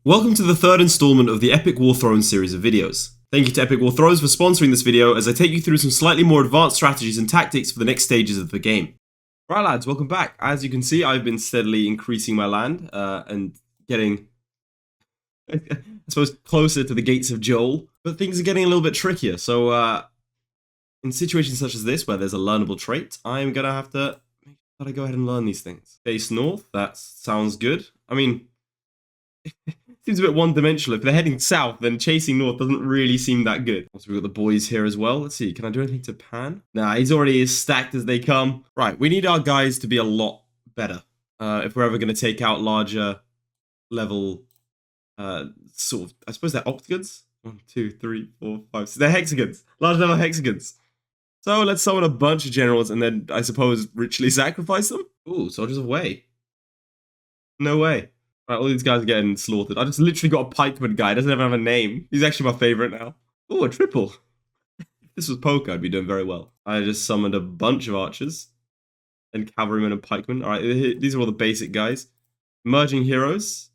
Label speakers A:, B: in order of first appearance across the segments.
A: Welcome to the third installment of the Epic War Thrones series of videos. Thank you to Epic War Thrones for sponsoring this video as I take you through some slightly more advanced strategies and tactics for the next stages of the game. Right lads, welcome back. As you can see, I've been steadily increasing my land and getting, I suppose, closer to the gates of Joel, but things are getting a little bit trickier. So in situations such as this, where there's a learnable trait, I'm going to have to make sure that I go ahead and learn these things. Face north, that sounds good. I mean, seems a bit one-dimensional. If they're heading south, then chasing north doesn't really seem that good. Also, we've got the boys here as well. Let's see, can I do anything to Pan? Nah, he's already as stacked as they come. Right, we need our guys to be a lot better if we're ever going to take out larger level, sort of, I suppose they're octagons? 1, 2, 3, 4, 5, 6. They're hexagons. Large level hexagons. So let's summon a bunch of generals and then, I suppose, ritually sacrifice them? Ooh, Soldiers of Way. No way. Right, all these guys are getting slaughtered. I just literally got a pikeman guy. Doesn't even have a name. He's actually my favorite now. Oh, a triple. If this was poker, I'd be doing very well. I just summoned a bunch of archers. And cavalrymen and pikemen. Alright, these are all the basic guys. Emerging heroes.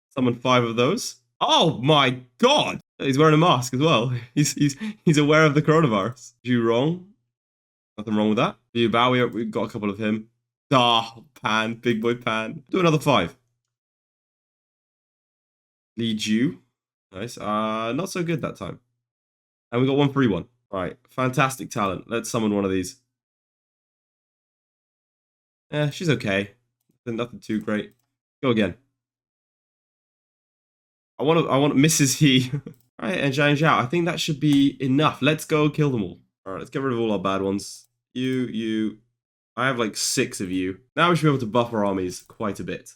A: Summon 5 of those. Oh my god! He's wearing a mask as well. He's aware of the coronavirus. You wrong? Nothing wrong with that. You bow, we've got a couple of him. Ah, Pan, big boy Pan. Do another 5. Lead you. Nice. Not so good that time. And we got one free one. Alright, fantastic talent. Let's summon one of these. She's okay. Nothing too great. Go again. I want Mrs. He. Alright, and Zhang Zhao. I think that should be enough. Let's go kill them all. Alright, let's get rid of all our bad ones. You. I have like 6 of you. Now we should be able to buff our armies quite a bit.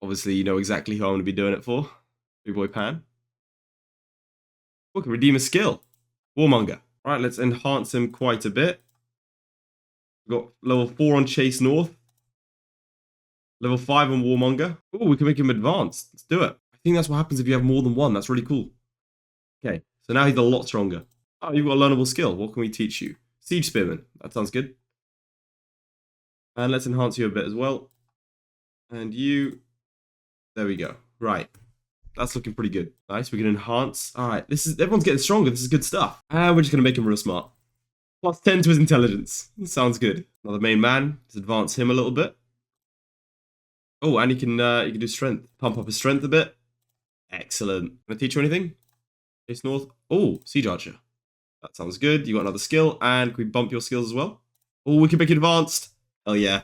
A: Obviously, you know exactly who I'm going to be doing it for. Big boy Pan. We can redeem a skill. Warmonger. Alright, let's enhance him quite a bit. We've got level 4 on Chase North. Level 5 on Warmonger. Oh, we can make him advanced. Let's do it. I think that's what happens if you have more than one. That's really cool. Okay, so now he's a lot stronger. Oh, you've got a learnable skill. What can we teach you? Siege Spearman. That sounds good. And let's enhance you a bit as well. And you... There we go. Right. That's looking pretty good. Nice, we can enhance. Alright, everyone's getting stronger. This is good stuff. And we're just going to make him real smart. Plus 10 to his intelligence. Sounds good. Another main man. Let's advance him a little bit. Oh, and he can do strength. Pump up his strength a bit. Excellent. Can I teach you anything? Chase North. Oh, Siege Archer. That sounds good. You got another skill. And can we bump your skills as well? Oh, we can make it advanced. Oh, yeah.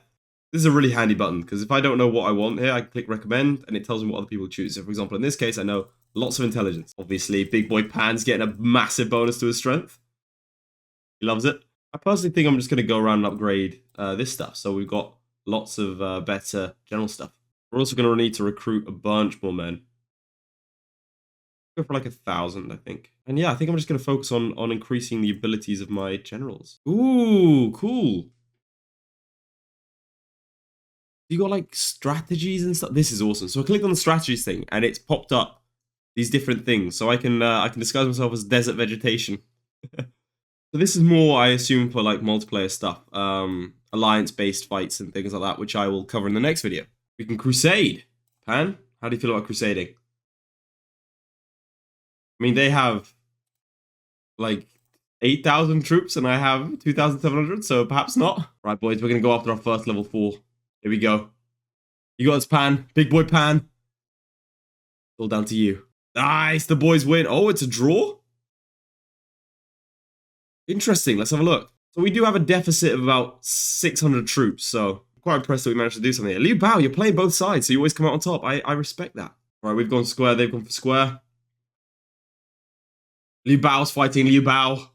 A: This is a really handy button, because if I don't know what I want here, I click recommend, and it tells me what other people choose. So, for example, in this case, I know lots of intelligence. Obviously, Big Boy Pan's getting a massive bonus to his strength. He loves it. I personally think I'm just going to go around and upgrade this stuff. So we've got lots of better general stuff. We're also going to need to recruit a bunch more men. Go for like 1,000, I think. And yeah, I think I'm just going to focus on increasing the abilities of my generals. Ooh, cool. You got like strategies and stuff. This is awesome. So I clicked on the strategies thing, and it's popped up these different things. So I can disguise myself as desert vegetation. So this is more, I assume, for like multiplayer stuff, alliance-based fights and things like that, which I will cover in the next video. We can crusade. Pan, how do you feel about crusading? I mean, they have like 8,000 troops, and I have 2,700, so perhaps not. Right, boys, we're gonna go after our first level 4. Here we go. You got us, Pan. Big boy Pan. It's all down to you. Nice, the boys win. Oh, it's a draw? Interesting, let's have a look. So we do have a deficit of about 600 troops, so I'm quite impressed that we managed to do something here. Liu Bao, you're playing both sides, so you always come out on top. I respect that. All right, we've gone square, they've gone for square. Liu Bao's fighting Liu Bao.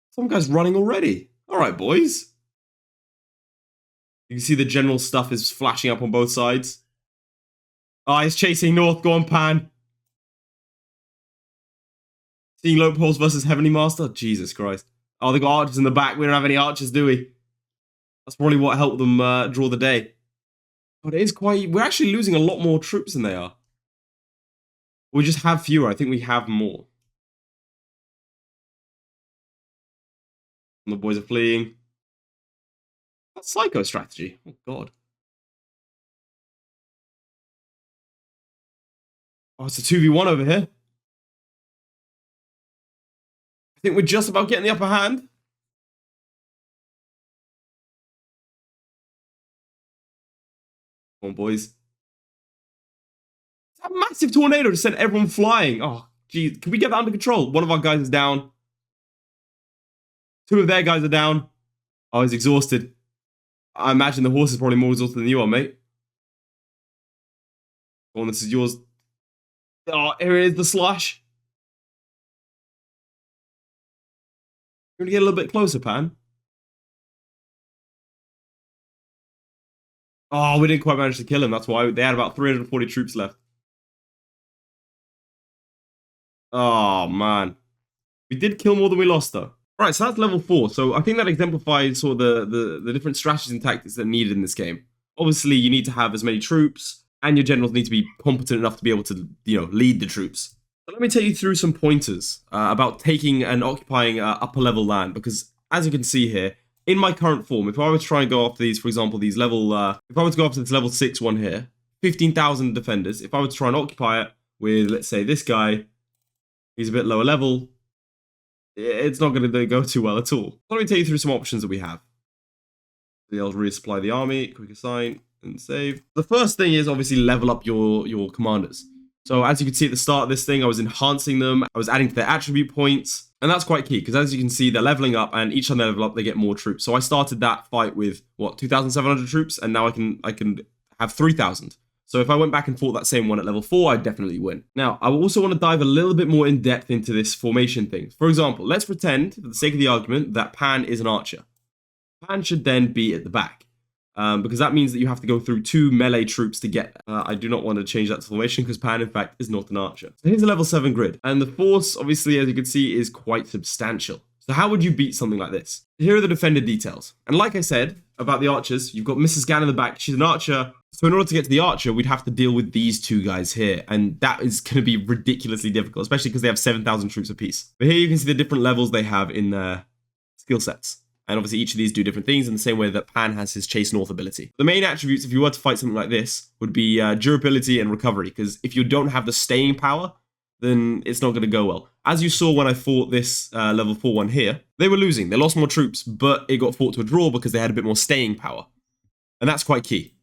A: Some guy's running already. All right, boys. You can see the general stuff is flashing up on both sides. Ah, he's chasing north. Go on, Pan. Seeing Loopholes versus Heavenly Master? Jesus Christ. Oh, they got archers in the back. We don't have any archers, do we? That's probably what helped them draw the day. But it is quite... We're actually losing a lot more troops than they are. We just have fewer. I think we have more. And the boys are fleeing. That's psycho strategy. Oh, God. Oh, it's a 2v1 over here. I think we're just about getting the upper hand. Come on, boys. It's a massive tornado to send everyone flying. Oh, geez. Can we get that under control? One of our guys is down. Two of their guys are down. Oh, he's exhausted. I imagine the horse is probably more exhausted than you are, mate. Go on, this is yours. Oh, here it is, the slash. You're gonna get a little bit closer, Pan. Oh, we didn't quite manage to kill him. That's why they had about 340 troops left. Oh, man. We did kill more than we lost, though. Right, so that's level 4. So I think that exemplifies sort of the different strategies and tactics that are needed in this game. Obviously, you need to have as many troops, and your generals need to be competent enough to be able to, lead the troops. So let me take you through some pointers about taking and occupying upper level land, because as you can see here, in my current form, if I were to try and go after these, for example, these level, if I were to go after this level 6 one here, 15,000 defenders, if I were to try and occupy it with, let's say, this guy, he's a bit lower level, it's not going to go too well at all. Let me take you through some options that we have. Be able to resupply the army, quick assign, and save. The first thing is obviously level up your commanders. So as you can see at the start of this thing, I was enhancing them, I was adding to their attribute points, and that's quite key, because as you can see, they're leveling up, and each time they level up, they get more troops. So I started that fight with, 2,700 troops, and now I can have 3,000. So if I went back and fought that same one at level 4, I'd definitely win. Now, I also want to dive a little bit more in depth into this formation thing. For example, let's pretend, for the sake of the argument, that Pan is an archer. Pan should then be at the back, because that means that you have to go through 2 melee troops to get. I do not want to change that to formation, because Pan, in fact, is not an archer. So here's a level 7 grid, and the force, obviously, as you can see, is quite substantial. So how would you beat something like this? Here are the defender details. And like I said about the archers, you've got Mrs. Gann in the back. She's an archer. So in order to get to the archer, we'd have to deal with these 2 guys here. And that is going to be ridiculously difficult, especially because they have 7,000 troops apiece. But here you can see the different levels they have in their skill sets. And obviously each of these do different things in the same way that Pan has his Chase North ability. The main attributes, if you were to fight something like this, would be durability and recovery. Because if you don't have the staying power, then it's not going to go well. As you saw when I fought this level 4 one here, they were losing. They lost more troops, but it got fought to a draw because they had a bit more staying power. And that's quite key.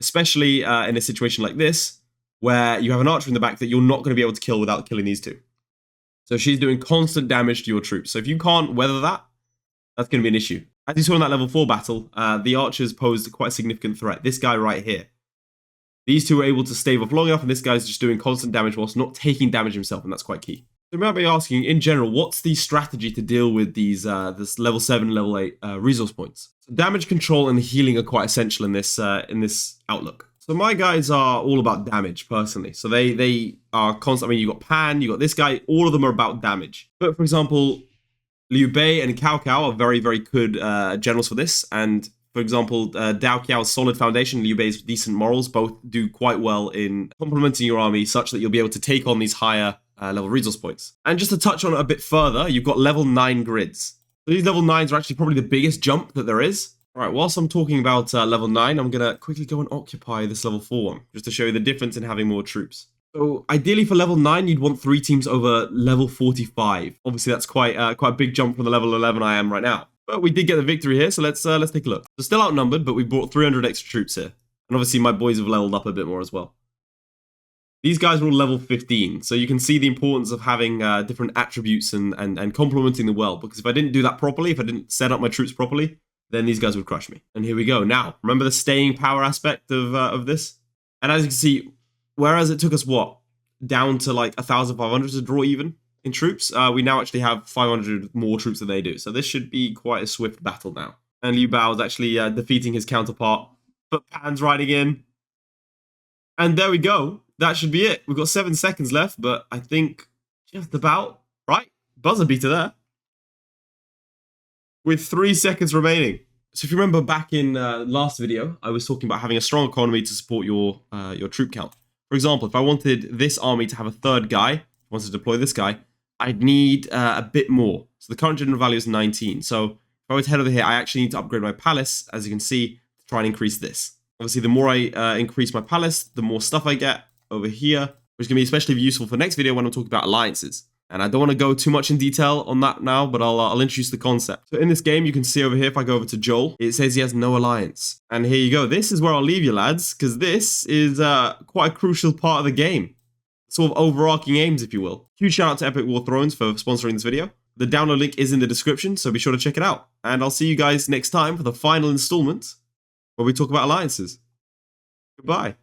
A: Especially in a situation like this, where you have an archer in the back that you're not going to be able to kill without killing these 2. So she's doing constant damage to your troops. So if you can't weather that, that's going to be an issue. As you saw in that level 4 battle, the archers posed quite a significant threat. This guy right here. These 2 were able to stave off long enough, and this guy's just doing constant damage whilst not taking damage himself, and that's quite key. So you might be asking, in general, what's the strategy to deal with these this level 7, level 8 resource points? So damage control and healing are quite essential in this outlook. So my guys are all about damage, personally. So they are constant. I mean, you got Pan, you got this guy. All of them are about damage. But for example, Liu Bei and Cultcow are very, very good generals for this, and for example, Dao Qiao's solid foundation, Liu Bei's decent morals, both do quite well in complementing your army such that you'll be able to take on these higher level resource points. And just to touch on it a bit further, you've got level 9 grids. So these level 9s are actually probably the biggest jump that there is. All right, whilst I'm talking about level 9, I'm going to quickly go and occupy this level 4 one, just to show you the difference in having more troops. So ideally for level 9, you'd want 3 teams over level 45. Obviously, that's quite a big jump from the level 11 I am right now. But we did get the victory here, so let's take a look. So still outnumbered, but we brought 300 extra troops here. And obviously my boys have leveled up a bit more as well. These guys are all level 15, so you can see the importance of having different attributes and complementing them well. Because if I didn't do that properly, if I didn't set up my troops properly, then these guys would crush me. And here we go. Now, remember the staying power aspect of this? And as you can see, whereas it took us, down to like 1,500 to draw even in troops, we now actually have 500 more troops than they do. So this should be quite a swift battle now. And Liu Bao is actually defeating his counterpart. But Pan's riding in. And there we go. That should be it. We've got 7 seconds left, but I think just about, right? Buzzer beater there. With 3 seconds remaining. So if you remember back in last video, I was talking about having a strong economy to support your troop count. For example, if I wanted this army to have a 3rd guy, I wanted to deploy this guy, I'd need a bit more. So the current general value is 19. So if I were to head over here, I actually need to upgrade my palace, as you can see, to try and increase this. Obviously, the more I increase my palace, the more stuff I get over here, which can be especially useful for next video when I'm talking about alliances. And I don't want to go too much in detail on that now, but I'll introduce the concept. So in this game, you can see over here, if I go over to Joel, it says he has no alliance. And here you go. This is where I'll leave you, lads, because this is quite a crucial part of the game. Sort of overarching aims, if you will. Huge shout out to Epic War Thrones for sponsoring this video. The download link is in the description, so be sure to check it out. And I'll see you guys next time for the final installment, where we talk about alliances. Goodbye.